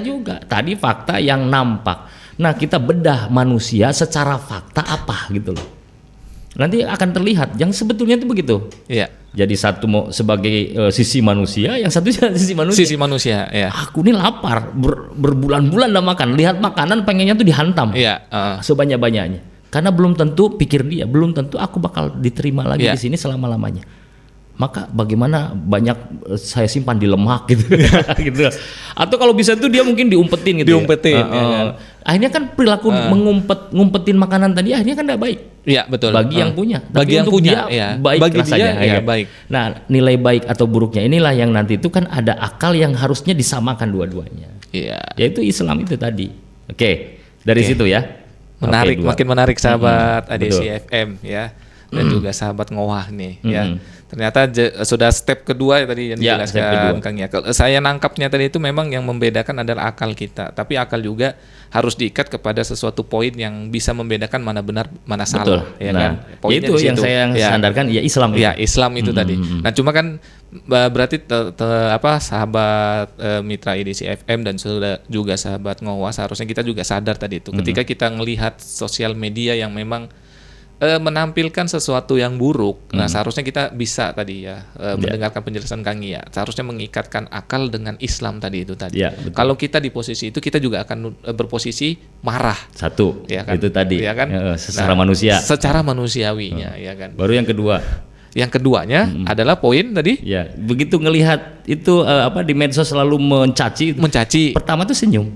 juga. Tadi fakta yang nampak. Nah, kita bedah manusia secara fakta apa gitu loh. Nanti akan terlihat yang sebetulnya itu begitu. Iya. Jadi satu mau sebagai sisi manusia, yang satu sisi manusia. Sisi manusia, ya. Aku ini lapar, berbulan-bulan dah makan. Lihat makanan pengennya tuh dihantam. Iya. Sebanyak-banyaknya. Karena belum tentu pikir dia, belum tentu aku bakal diterima lagi di sini selama-lamanya. Maka bagaimana banyak saya simpan di lemak gitu, gitu. Atau kalau bisa tuh dia mungkin diumpetin gitu. Diumpetin. Ya. Kan? Akhirnya kan perilaku ngumpetin makanan tadi akhirnya kan tidak baik. Iya betul. Bagi yang punya. Tapi bagi yang punya, dia baik bagi rasanya. Dia, baik. Nah, nilai baik atau buruknya inilah yang nanti itu kan ada akal yang harusnya disamakan dua-duanya. Iya. Yaitu Islam itu tadi. Oke, dari situ ya. Menarik, makin menarik sahabat ADC betul. FM ya. Dan juga sahabat Ngowah nih ya. Ternyata sudah step kedua tadi yang dijelaskan Kang ya. Saya nangkapnya tadi itu memang yang membedakan adalah akal kita, tapi akal juga harus diikat kepada sesuatu poin yang bisa membedakan mana benar mana salah. Betul. Ya nah, kan? Poinnya itu yang saya sandarkan ya Islam. Ya Islam itu tadi. Nah cuma kan berarti sahabat mitra IDC FM dan juga sahabat Ngowah seharusnya kita juga sadar tadi itu. Ketika kita melihat sosial media yang memang menampilkan sesuatu yang buruk, nah seharusnya kita bisa tadi ya mendengarkan penjelasan Kang ya, seharusnya mengikatkan akal dengan Islam tadi itu tadi. Ya, kalau kita di posisi itu kita juga akan berposisi marah. Satu, ya kan? itu tadi. Ya kan? Secara manusia. Secara manusiawinya, ya kan. Baru yang kedua. Yang keduanya adalah poin tadi. Ya, begitu ngelihat itu di medsos selalu mencaci. Pertama tuh senyum.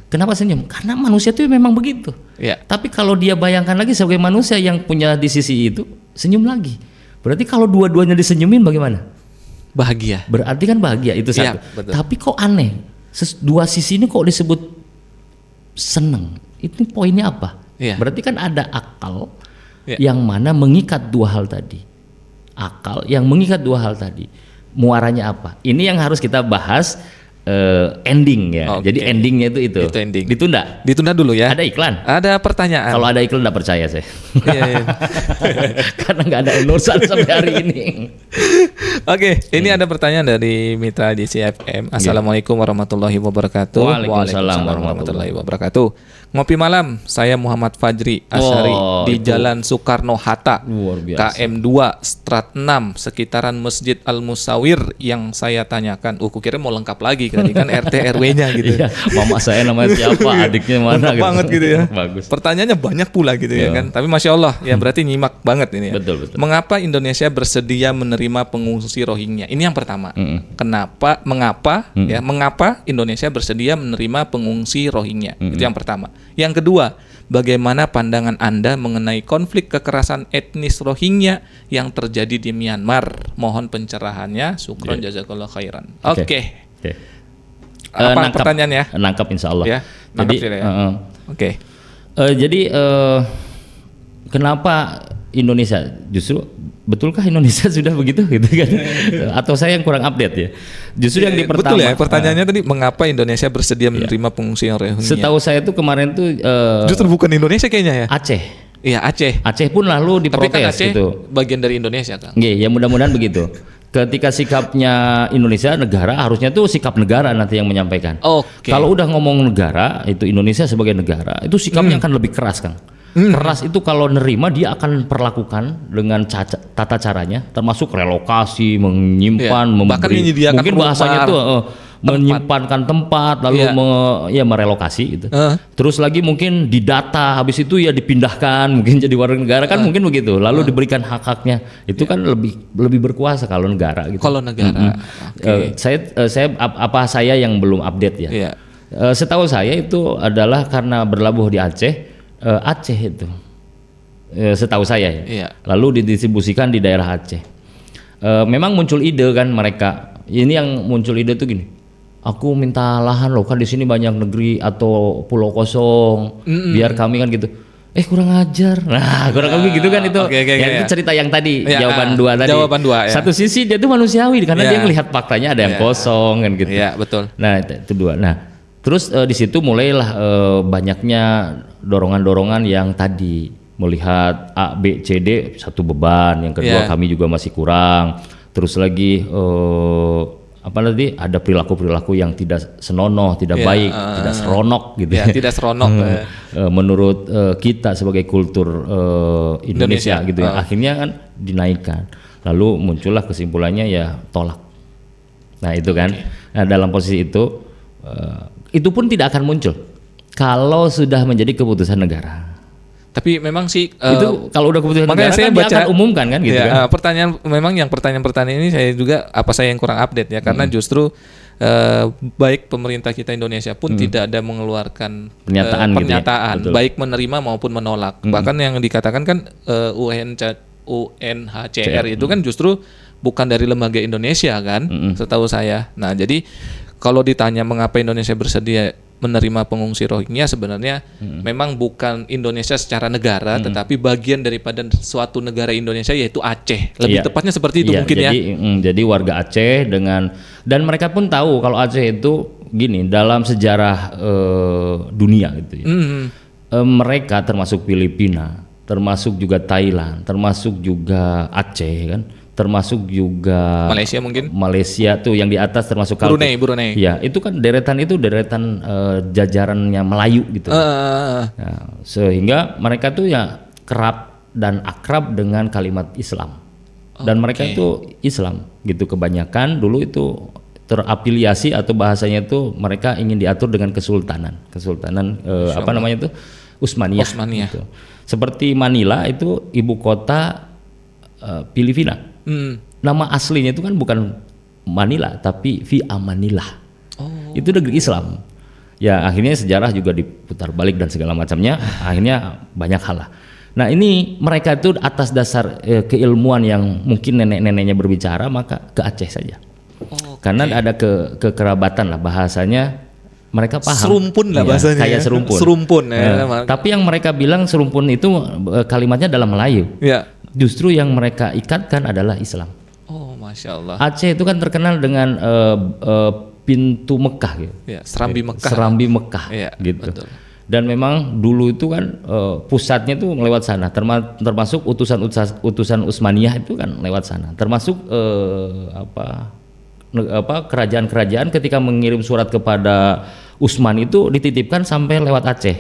Kenapa senyum? Karena manusia tuh memang begitu. Ya. Tapi kalau dia bayangkan lagi sebagai manusia yang punya di sisi itu, senyum lagi. Berarti kalau dua-duanya disenyumin bagaimana? Bahagia. Berarti kan bahagia itu satu. Ya, betul. Tapi kok aneh? Dua sisi ini kok disebut seneng? Itu poinnya apa? Ya. Berarti kan ada akal yang mana mengikat dua hal tadi. Akal yang mengikat dua hal tadi, muaranya apa? Ini yang harus kita bahas ending ya. Jadi endingnya itu ending. Ditunda dulu ya. Ada iklan? Ada pertanyaan. Kalau ada iklan nggak percaya saya. Iya. Karena nggak ada endorsan sampai hari ini. Oke, ini ada pertanyaan dari mitra DCFM. Assalamualaikum warahmatullahi wabarakatuh. Waalaikumsalam warahmatullahi wabarakatuh. Ngopi malam, saya Muhammad Fajri Asyari di Jalan Soekarno-Hatta, KM 2 Strat 6, sekitaran Masjid Al-Musawir. Yang saya tanyakan, kukira mau lengkap lagi tadi kan RT RW-nya gitu. Iya, mama saya namanya siapa, adiknya mana gitu. Banget gitu ya. Bagus. Pertanyaannya banyak pula gitu ya kan. Tapi Masya Allah ya berarti nyimak banget ini ya. Betul. Mengapa Indonesia bersedia menerima pengungsi Rohingya? Ini yang pertama. Mengapa Indonesia bersedia menerima pengungsi Rohingya? Itu yang pertama. Yang kedua, bagaimana pandangan Anda mengenai konflik kekerasan etnis Rohingya yang terjadi di Myanmar? Mohon pencerahannya. Syukron jazakallahu khairan. Oke. Apa pertanyaannya? Nangkap insya Allah. Ya, jadi, jadi kenapa Indonesia justru betulkah Indonesia sudah begitu gitu kan? Atau saya yang kurang update ya? Justru yang di pertama. Betul ya, pertanyaannya tadi mengapa Indonesia bersedia menerima pengungsi Rohingya? Setahu saya tuh kemarin tuh justru bukan Indonesia kayaknya ya. Aceh. Iya Aceh. Aceh pun lalu diprotes. Tapi kan Aceh gitu. Bagian dari Indonesia kan. Iya, ya mudah-mudahan begitu. Ketika sikapnya Indonesia negara, harusnya tuh sikap negara nanti yang menyampaikan. Kalau udah ngomong negara, itu Indonesia sebagai negara, itu sikapnya akan lebih keras, Kang. Keras itu kalau nerima dia akan perlakukan dengan tata caranya, termasuk relokasi, menyimpan, memberi. Mungkin bahasanya itu menyimpankan tempat, lalu merelokasi gitu. Terus lagi mungkin didata, habis itu ya dipindahkan, mungkin jadi warga negara kan mungkin begitu. Lalu diberikan hak-haknya, itu kan lebih berkuasa kalau negara gitu. Kalau negara. Saya yang belum update ya. Setahu saya itu adalah karena berlabuh di Aceh itu, setahu saya ya. Lalu didistribusikan di daerah Aceh. Memang muncul ide kan mereka. Ini yang muncul ide tuh gini. Aku minta lahan loh, kan di sini banyak negeri atau pulau kosong. Biar kami kan gitu. Kurang ajar. Nah, kurang lebih gitu kan itu. Itu cerita yang tadi, jawaban dua tadi. Jawaban dua. Satu sisi dia tuh manusiawi karena dia melihat faktanya ada yang kosong kan gitu. Iya, betul. Nah, itu dua. Nah, terus di situ mulailah banyaknya dorongan-dorongan yang tadi melihat A, B, C, D satu beban, yang kedua kami juga masih kurang. Terus lagi apalagi ada perilaku-perilaku yang tidak senonoh, tidak baik, tidak seronok gitu. Ya, tidak seronok. Menurut kita sebagai kultur Indonesia gitu ya. Akhirnya kan dinaikkan. Lalu muncullah kesimpulannya ya tolak. Nah itu kan. Nah, dalam posisi itu pun tidak akan muncul kalau sudah menjadi keputusan negara. Tapi memang sih itu kalau udah keputusan negara saya kan dia akan umumkan kan gitu ya, kan. Pertanyaan ini saya juga saya yang kurang update ya, karena justru baik pemerintah kita Indonesia pun tidak ada mengeluarkan pernyataan gitu ya? Baik menerima maupun menolak. Bahkan yang dikatakan kan UNHCR itu kan justru bukan dari lembaga Indonesia kan, setahu saya. Nah, jadi kalau ditanya mengapa Indonesia bersedia menerima pengungsi Rohingya, sebenarnya memang bukan Indonesia secara negara, tetapi bagian daripada suatu negara Indonesia, yaitu Aceh. Lebih tepatnya seperti itu mungkin jadi, ya. Jadi warga Aceh dan mereka pun tahu kalau Aceh itu gini dalam sejarah dunia gitu ya. Mereka termasuk Filipina, termasuk juga Thailand, termasuk juga Aceh kan. Termasuk juga Malaysia tuh yang di atas termasuk Brunei. Ya, itu kan deretan jajarannya Melayu gitu. Nah, sehingga mereka tuh ya kerap dan akrab dengan kalimat Islam. Dan mereka itu Islam gitu kebanyakan dulu itu terafiliasi atau bahasanya itu mereka ingin diatur dengan kesultanan Utsmaniyah. Gitu. Seperti Manila itu ibu kota Filipina. Nama aslinya itu kan bukan Manila tapi Via Manila. Itu negeri Islam. Ya akhirnya sejarah juga diputar balik dan segala macamnya. Akhirnya banyak hal lah. Nah ini mereka itu atas dasar keilmuan yang mungkin nenek-neneknya berbicara, maka ke Aceh saja. Karena ada kekerabatan lah bahasanya. Mereka paham. Serumpun lah bahasanya. Kayak serumpun. Tapi yang mereka bilang serumpun itu kalimatnya dalam Melayu. Ya. Justru yang mereka ikatkan adalah Islam. Oh, Masya Allah. Aceh itu kan terkenal dengan pintu Mekah gitu. Ya, Serambi Mekah. Serambi Mekah ya, gitu. Betul. Dan memang dulu itu kan pusatnya itu lewat sana. Termasuk utusan Utsmaniyah itu kan lewat sana. Termasuk kerajaan-kerajaan ketika mengirim surat kepada Utsman itu dititipkan sampai lewat Aceh.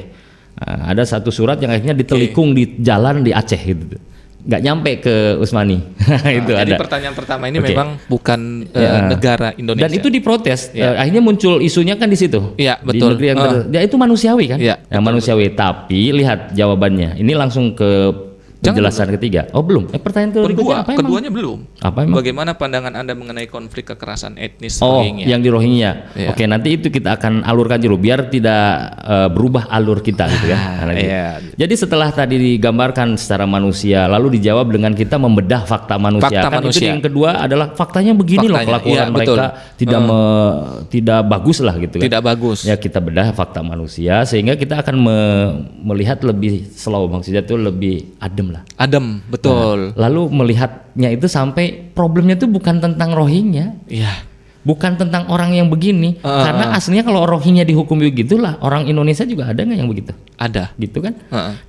Nah, ada satu surat yang akhirnya ditelikung di jalan di Aceh gitu. Nggak nyampe ke Utsmani. Itu jadi ada. Pertanyaan pertama ini memang bukan negara Indonesia. Dan itu diprotes. Akhirnya muncul isunya kan di situ. Iya, betul. Di negeri yang itu manusiawi kan? Ya, manusiawi. Tapi lihat jawabannya. Ini langsung ke penjelasan ketiga. Oh belum. Pertanyaan kedua. Keduanya belum. Apa emang? Bagaimana pandangan Anda mengenai konflik kekerasan etnis Rohingya? Yang di Rohingya. Ya. Oke, nanti itu kita akan alurkan dulu biar tidak berubah alur kita gitu kan. Jadi setelah tadi digambarkan secara manusia, lalu dijawab dengan kita membedah fakta manusia. Itu yang kedua adalah faktanya begini loh kelakuan mereka tidak bagus lah gitu kan. Tidak bagus. Ya kita bedah fakta manusia sehingga kita akan melihat lebih slow, maksudnya itu lebih adem, betul. Nah, lalu melihatnya itu sampai problemnya itu bukan tentang Rohingya, bukan tentang orang yang begini, karena aslinya kalau Rohingya dihukum begitulah, orang Indonesia juga ada nggak yang begitu? Ada, gitu kan?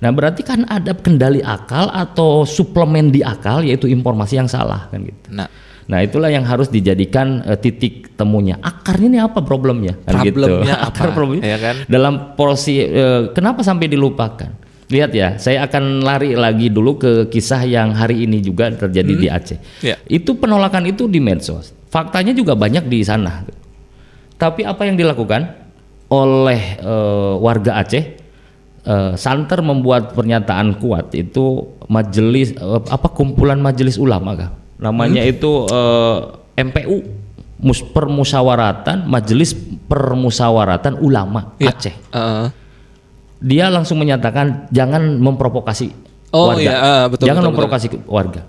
Nah berarti kan ada kendali akal atau suplemen di akal, yaitu informasi yang salah kan gitu. Nah itulah yang harus dijadikan titik temunya. Akarnya ini apa problemnya? Kan problemnya gitu. Akar problemnya. Ya kan? Dalam porsi kenapa sampai dilupakan? Lihat ya, saya akan lari lagi dulu ke kisah yang hari ini juga terjadi di Aceh. Itu penolakan itu di medsos. Faktanya juga banyak di sana. Tapi apa yang dilakukan oleh warga Aceh? Santer membuat pernyataan kuat itu majelis kumpulan majelis ulama kah? Namanya itu MPU, Majelis Permusyawaratan Ulama Aceh. Dia langsung menyatakan jangan memprovokasi warga. Betul, jangan memprovokasi warga.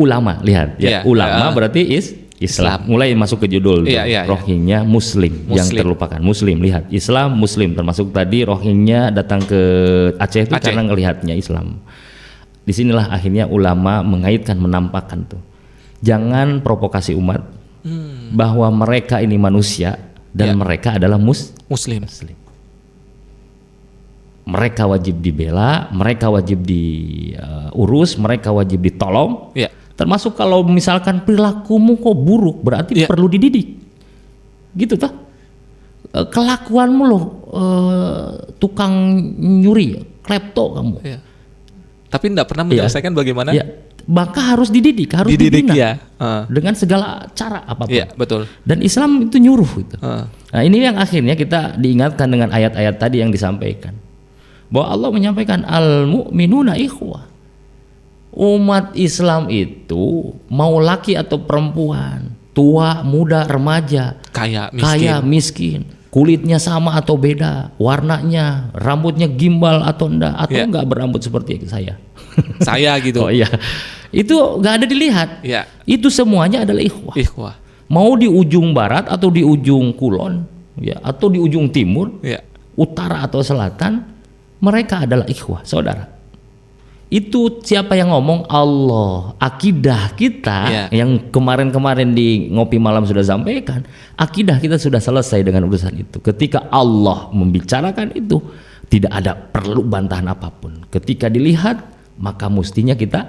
Ulama, lihat ya. Ulama berarti Islam. Mulai masuk ke judul Rohingya Muslim yang terlupakan. Muslim, lihat Islam Muslim, termasuk tadi Rohingya datang ke Aceh itu karena ngelihatnya Islam. Disinilah akhirnya ulama mengaitkan, menampakkan tuh. Jangan provokasi umat bahwa mereka ini manusia dan mereka adalah Muslim. Mereka wajib dibela, mereka wajib diurus, mereka wajib ditolong. Termasuk kalau misalkan perilakumu kok buruk, berarti perlu dididik. Gitu toh. Kelakuanmu loh tukang nyuri, klepto kamu. Ya. Tapi tidak pernah menyelesaikan bagaimana? Ya. Maka harus dididik, harus dibina ya. dengan segala cara apapun. Ya, betul. Dan Islam itu nyuruh gitu. Nah ini yang akhirnya kita diingatkan dengan ayat-ayat tadi yang disampaikan. Bahwa Allah menyampaikan al-mu'minuna ikhwah. Umat Islam itu mau laki atau perempuan, tua, muda, remaja, kaya, miskin, kulitnya sama atau beda, warnanya, rambutnya gimbal atau enggak, atau enggak berambut seperti saya. Saya gitu. Oh iya. Itu enggak ada dilihat. Ya. Itu semuanya adalah ikhwah. Mau di ujung barat atau di ujung kulon, ya, atau di ujung timur, utara atau selatan, mereka adalah ikhwah, saudara. Itu siapa yang ngomong? Allah. Akidah kita yang kemarin-kemarin di ngopi malam sudah sampaikan, akidah kita sudah selesai dengan urusan itu. Ketika Allah membicarakan itu, tidak ada perlu bantahan apapun. Ketika dilihat, maka mestinya kita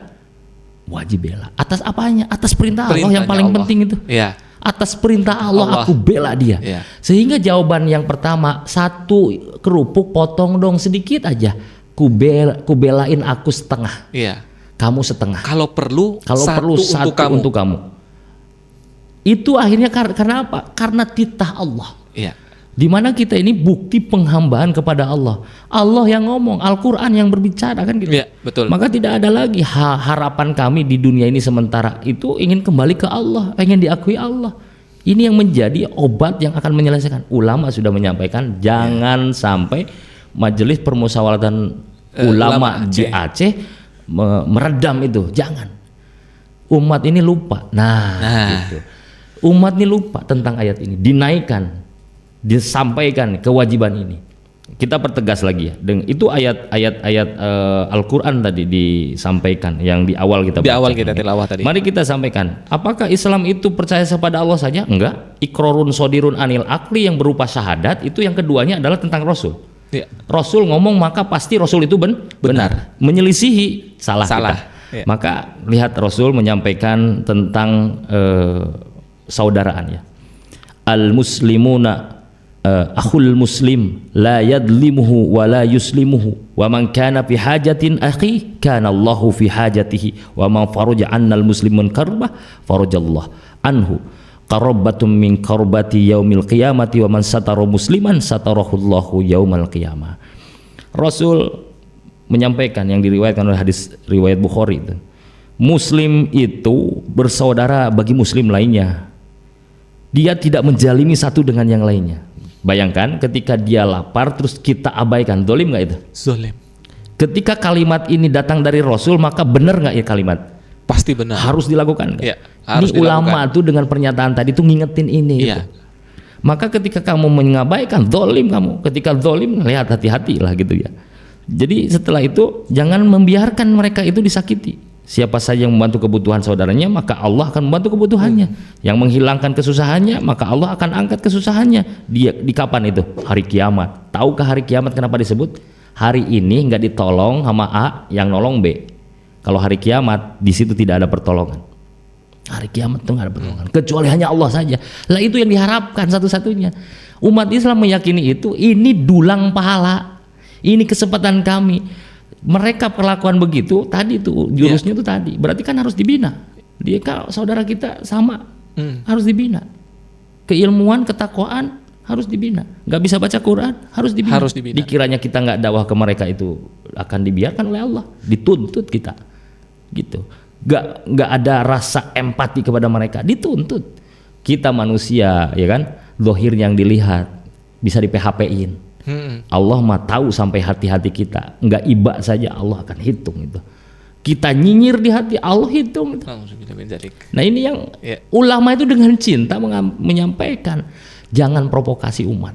wajib bela. Atas apanya? Atas perintah Allah yang paling penting itu. Ya. Atas perintah Allah aku bela dia. Ya. Sehingga jawaban yang pertama, satu kerupuk potong dong sedikit aja. Kubelain aku setengah. Iya. Kamu setengah. Kalau perlu satu untuk kamu. Itu akhirnya karena apa? Karena titah Allah. Iya. Dimana kita ini bukti penghambaan kepada Allah. Allah yang ngomong, Al-Quran yang berbicara kan gitu. Iya, betul. Maka tidak ada lagi harapan kami di dunia ini sementara itu ingin kembali ke Allah, ingin diakui Allah. Ini yang menjadi obat yang akan menyelesaikan. Ulama sudah menyampaikan jangan sampai majelis permusyawaratan ulama di Aceh meredam itu, jangan. Umat ini lupa. Gitu. Umat ini lupa tentang ayat ini, dinaikkan, disampaikan kewajiban ini. Kita pertegas lagi ya. Itu ayat-ayat Al-Qur'an tadi disampaikan yang di awal kita baca. Di awal kita tilawah tadi. Mari kita sampaikan, apakah Islam itu percaya kepada Allah saja? Enggak. Iqrarun sodirun anil akli yang berupa syahadat, itu yang keduanya adalah tentang Rasul. Ya. Rasul ngomong maka pasti Rasul itu benar. Menyelisihi salah. Kita. Ya. Maka lihat Rasul menyampaikan tentang saudaraan ya. Al muslimuna akhul muslim la yadlimuhu wa la yuslimuhu wa man kana fi hajatin akhi kana Allahu fi hajatihi wa man faraja annal muslimun karbah farajallah anhu qarabbatum min karbati yaumil qiyamati wa man satara musliman satarahullahu yaumal qiyamah. Rasul menyampaikan yang diriwayatkan oleh hadis riwayat Bukhari itu, muslim itu bersaudara bagi muslim lainnya. Dia tidak menjalimi satu dengan yang lainnya. Bayangkan ketika dia lapar terus kita abaikan, zalim nggak itu? Zalim. Ketika kalimat ini datang dari Rasul, maka benar nggak ya kalimat? Pasti benar. Harus dilakukan. Ya, harus ini dilakukan. Ulama tuh dengan pernyataan tadi tuh ngingetin ini. Ya. Gitu. Maka ketika kamu mengabaikan, zalim kamu. Ketika zalim, lihat hati-hati lah gitu ya. Jadi setelah itu jangan membiarkan mereka itu disakiti. Siapa saja yang membantu kebutuhan saudaranya, maka Allah akan membantu kebutuhannya. Yang menghilangkan kesusahannya, maka Allah akan angkat kesusahannya. Di kapan itu? Hari kiamat. Tahukah hari kiamat kenapa disebut? Hari ini nggak ditolong sama A, yang nolong B. Kalau hari kiamat di situ tidak ada pertolongan. Hari kiamat itu nggak ada pertolongan, kecuali hanya Allah saja. Lah itu yang diharapkan satu-satunya. Umat Islam meyakini itu. Ini dulang pahala. Ini kesempatan kami. Mereka perlakuan begitu tadi tuh jurusnya tuh tadi. Berarti kan harus dibina. Dia kalau saudara kita sama harus dibina. Keilmuan, ketakwaan harus dibina. Nggak bisa baca Quran harus dibina. Harus dibina. Dikiranya kita nggak dakwah ke mereka itu akan dibiarkan oleh Allah, dituntut kita. Gitu. Nggak ada rasa empati kepada mereka, dituntut. Kita manusia ya kan, zahir yang dilihat bisa di PHP-in. Allah mah tahu sampai hati-hati kita, nggak iba saja Allah akan hitung itu. Kita nyinyir di hati, Allah hitung itu. Nah ini yang ulama itu dengan cinta menyampaikan, jangan provokasi umat.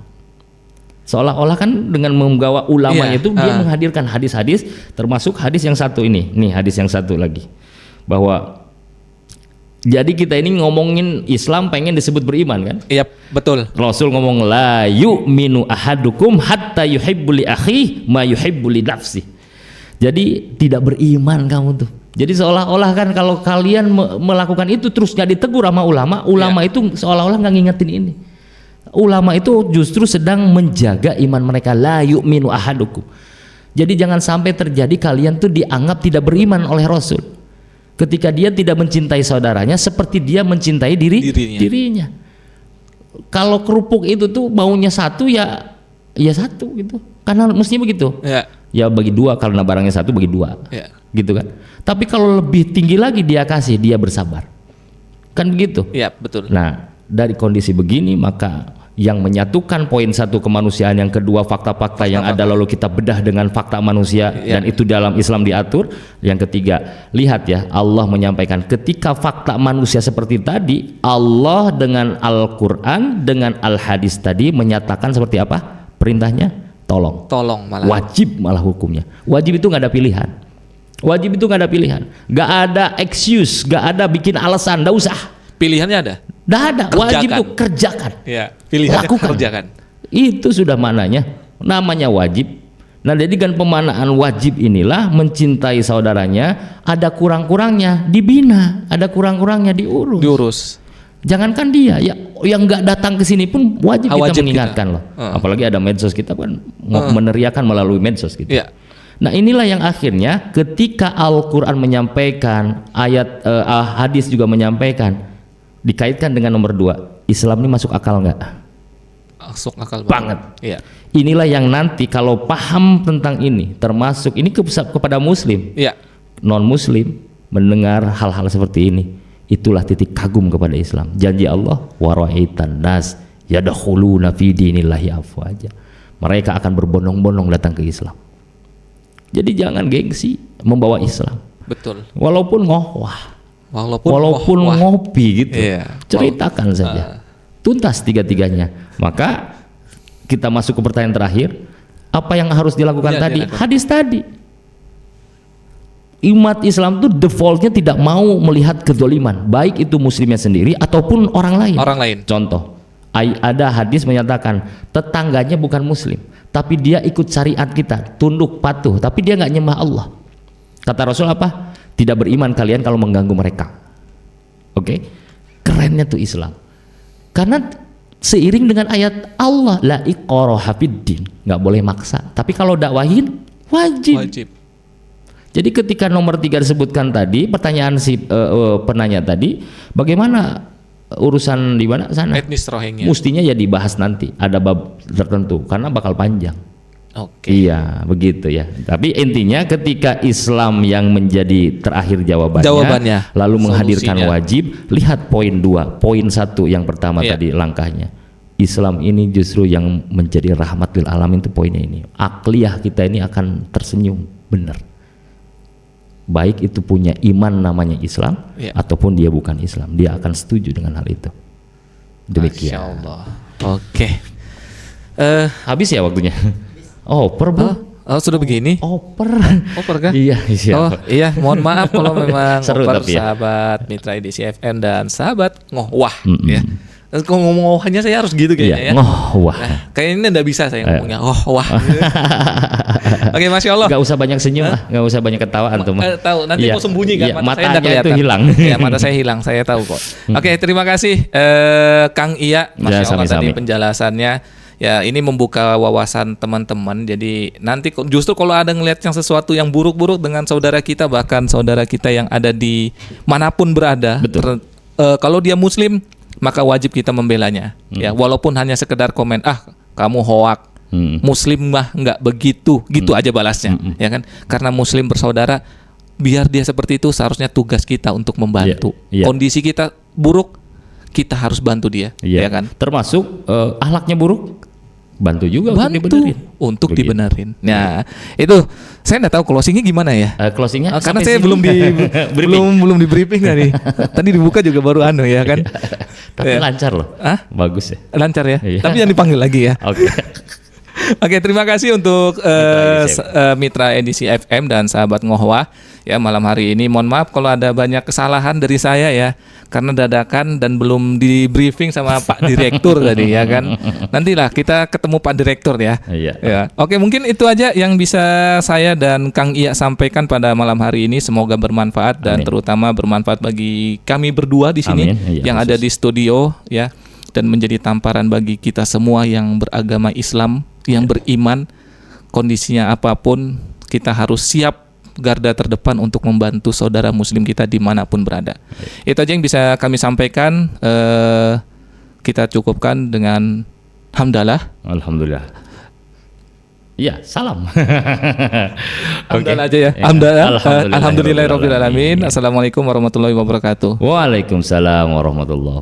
Seolah-olah kan dengan membawa ulama itu dia menghadirkan hadis-hadis, termasuk hadis yang satu ini. Nih hadis yang satu lagi, bahwa jadi kita ini ngomongin Islam pengen disebut beriman kan? Iya betul. Rasul ngomong la yu'minu ahadukum hatta yuhibbu li akhihi ma yuhibbu li nafsihi. Jadi tidak beriman kamu tuh Jadi seolah-olah kan kalau kalian melakukan itu terus nggak ditegur sama ulama itu seolah-olah nggak ngingetin ini. Ulama itu justru sedang menjaga iman mereka, la yu'minu ahadukum. Jadi jangan sampai terjadi kalian tuh dianggap tidak beriman oleh Rasul. Ketika dia tidak mencintai saudaranya seperti dia mencintai dirinya. Kalau kerupuk itu tuh maunya satu ya satu gitu. Karena mestinya begitu. Ya bagi dua, karena barangnya satu bagi dua. Gitu kan. Tapi kalau lebih tinggi lagi dia kasih, dia bersabar. Kan begitu? Iya, betul. Nah, dari kondisi begini maka yang menyatukan poin satu kemanusiaan, yang kedua fakta-fakta yang ada lalu kita bedah dengan fakta manusia dan itu dalam Islam diatur. Yang ketiga, lihat ya, Allah menyampaikan ketika fakta manusia seperti tadi, Allah dengan Al-Quran dengan Al-Hadis tadi menyatakan seperti apa perintahnya? Tolong malah. Wajib malah hukumnya. Wajib itu nggak ada pilihan. Wajib itu nggak ada pilihan, nggak ada excuse, nggak ada bikin alasan, nggak usah. Pilihannya ada? Nggak ada. Wajib itu kerjakan. Ya, pilihannya lakukan. Kerjakan. Itu sudah namanya wajib. Nah, jadi kan pemanaan wajib inilah mencintai saudaranya, ada kurang-kurangnya dibina, ada kurang-kurangnya diurus. Jangankan dia, ya yang nggak datang ke sini pun wajib kita mengingatkan loh. Apalagi ada medsos, kita kan meneriakan melalui medsos gitu. Nah, inilah yang akhirnya ketika Al-Quran menyampaikan, hadis juga menyampaikan, dikaitkan dengan nomor 2, Islam ini masuk akal nggak? Masuk akal banget. Iya. Inilah yang nanti kalau paham tentang ini, termasuk ini kepada muslim, non muslim mendengar hal-hal seperti ini, itulah titik kagum kepada Islam. Janji Allah, wa ra'aitan nas yadkhuluna fi dinillahi afwaja. Mereka akan berbondong-bondong datang ke Islam. Jadi jangan gengsi membawa Islam. Betul. Walaupun walaupun ngopi gitu. Ceritakan saja. Tuntas tiga-tiganya. Maka kita masuk ke pertanyaan terakhir. Apa yang harus dilakukan tadi? Hadis tadi. Umat Islam itu defaultnya tidak mau melihat kezaliman, baik itu muslimnya sendiri ataupun orang lain. Contoh, ada hadis menyatakan tetangganya bukan muslim, tapi dia ikut syariat kita, tunduk patuh, tapi dia nggak nyembah Allah. Kata Rasul apa? Tidak beriman kalian kalau mengganggu mereka. Oke? Kerennya tuh Islam. Karena seiring dengan ayat Allah, la iqaraha fiddin, nggak boleh maksa. Tapi kalau dakwahin wajib. Jadi ketika nomor 3 disebutkan tadi, pertanyaan si penanya tadi, bagaimana urusan di mana sana? Etnis Rohingya. Mestinya ya dibahas nanti, ada bab tertentu karena bakal panjang. Oke. Iya, begitu ya. Tapi intinya ketika Islam yang menjadi terakhir jawabannya lalu menghadirkan wajib, lihat poin 2, poin 1 yang pertama tadi langkahnya. Islam ini justru yang menjadi rahmat lil alamin, itu poinnya ini. Akliyah kita ini akan tersenyum, benar. Baik itu punya iman namanya Islam ataupun dia bukan Islam, dia akan setuju dengan hal itu. Demikian. Masya Allah. Oke. Habis ya waktunya. Oper Bu. Sudah begini. Oper kan? Iya. Iya, mohon maaf kalau memang seru, oper ya. Sahabat Mitra Edisi FM dan sahabat ngohwah ya. Kalau ngomong ngohnya saya harus gitu kayaknya ya. Ngohwah. Nah, kayaknya enggak bisa saya ngomongnya ngohwah. Oke, Masya Allah. Gak usah banyak senyum lah, gak usah banyak ketawa antum. Tahu nanti mau sembunyi kan, mata saya matanya itu hilang. Ya, mata saya hilang, saya tahu kok. Oke, terima kasih Kang Iya, Masya Allah tadi penjelasannya. Ya, ini membuka wawasan teman-teman. Jadi nanti justru kalau ada ngelihat yang sesuatu yang buruk-buruk dengan saudara kita, bahkan saudara kita yang ada di manapun berada, kalau dia Muslim, maka wajib kita membelanya. Ya, walaupun hanya sekedar komen, kamu hoak, Muslim mah nggak begitu, gitu aja balasnya, ya kan? Karena Muslim bersaudara, biar dia seperti itu, seharusnya tugas kita untuk membantu. Kondisi kita buruk, kita harus bantu dia, ya kan? Termasuk akhlaknya buruk, bantu juga untuk dibenerin. Nah, itu saya nggak tahu closingnya gimana ya. Closingnya karena saya belum di briefing nih. Tadi dibuka juga baru ya kan. Tapi lancar loh. Bagus ya. Lancar ya. Tapi jangan dipanggil lagi ya. Oke. Oke, terima kasih untuk Mitra Edisi FM dan sahabat Ngohwa. Ya, malam hari ini mohon maaf kalau ada banyak kesalahan dari saya ya, karena dadakan dan belum di briefing sama Pak Direktur tadi ya kan. Nantilah kita ketemu Pak Direktur ya. Iya. Ya. Oke, mungkin itu aja yang bisa saya dan Kang Iya sampaikan pada malam hari ini. Semoga bermanfaat dan terutama bermanfaat bagi kami berdua di sini yang ada di studio ya, dan menjadi tamparan bagi kita semua yang beragama Islam, yang beriman, kondisinya apapun kita harus siap garda terdepan untuk membantu saudara muslim kita dimanapun berada. Itu aja yang bisa kami sampaikan. Kita cukupkan dengan hamdalah. Alhamdulillah. Iya, salam. Hamdalah aja ya. Hamdalah. Alhamdulillahirabbil alamin. Assalamualaikum warahmatullahi wabarakatuh. Waalaikumsalam warahmatullahi